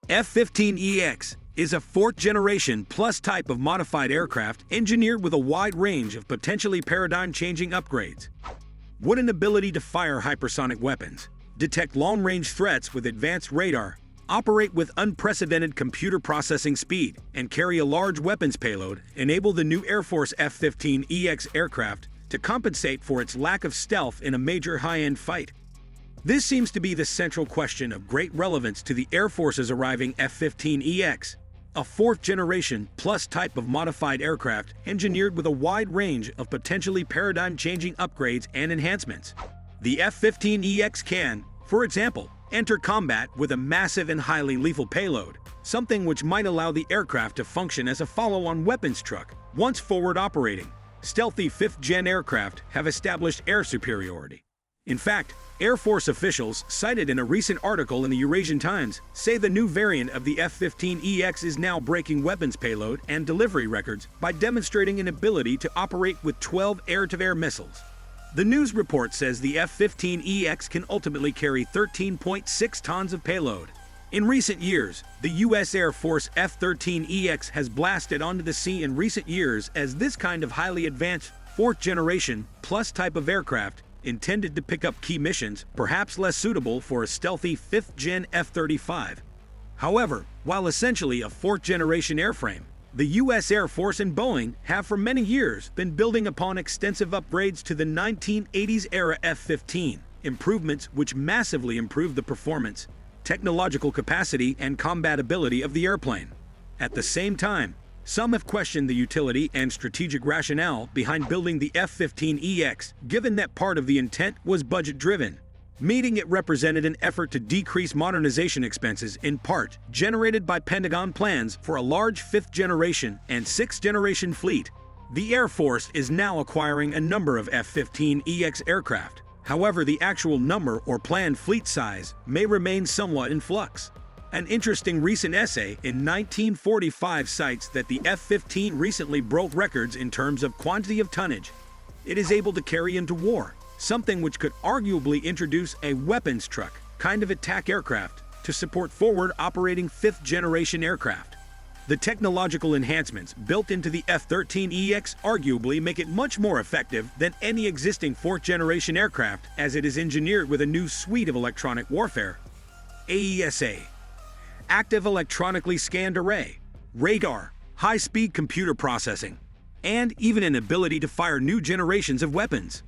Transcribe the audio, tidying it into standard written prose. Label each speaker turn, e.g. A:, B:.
A: F-15EX is a fourth-generation plus type of modified aircraft engineered with a wide range of potentially paradigm-changing upgrades. With an ability to fire hypersonic weapons, detect long-range threats with advanced radar, operate with unprecedented computer processing speed, and carry a large weapons payload, enable the new Air Force F-15EX aircraft to compensate for its lack of stealth in a major high-end fight. This seems to be the central question of great relevance to the Air Force's arriving F-15EX, a fourth-generation plus type of modified aircraft engineered with a wide range of potentially paradigm-changing upgrades and enhancements. The F-15EX can, for example, enter combat with a massive and highly lethal payload, something which might allow the aircraft to function as a follow-on weapons truck once forward operating. Stealthy fifth-gen aircraft have established air superiority. In fact, Air Force officials, cited in a recent article in the Eurasian Times, say the new variant of the F-15EX is now breaking weapons payload and delivery records by demonstrating an ability to operate with 12 air-to-air missiles. The news report says the F-15EX can ultimately carry 13.6 tons of payload. In recent years, the U.S. Air Force F-13EX has blasted onto the sea in recent years as this kind of highly advanced, fourth-generation, plus type of aircraft intended to pick up key missions, perhaps less suitable for a stealthy fifth-gen F-35. However, while essentially a fourth-generation airframe, the U.S. Air Force and Boeing have for many years been building upon extensive upgrades to the 1980s-era F-15, improvements which massively improved the performance, technological capacity, and combat ability of the airplane. At the same time, some have questioned the utility and strategic rationale behind building the F-15EX, given that part of the intent was budget-driven, meaning it represented an effort to decrease modernization expenses in part generated by Pentagon plans for a large fifth-generation and sixth-generation fleet. The Air Force is now acquiring a number of F-15EX aircraft. However, the actual number or planned fleet size may remain somewhat in flux. An interesting recent essay in 1945 cites that the F-15 recently broke records in terms of quantity of tonnage it is able to carry into war, something which could arguably introduce a weapons truck kind of attack aircraft to support forward operating fifth-generation aircraft. The technological enhancements built into the F-13EX arguably make it much more effective than any existing fourth-generation aircraft, as it is engineered with a new suite of electronic warfare, AESA, active electronically scanned array, radar, high-speed computer processing, and even an ability to fire new generations of weapons.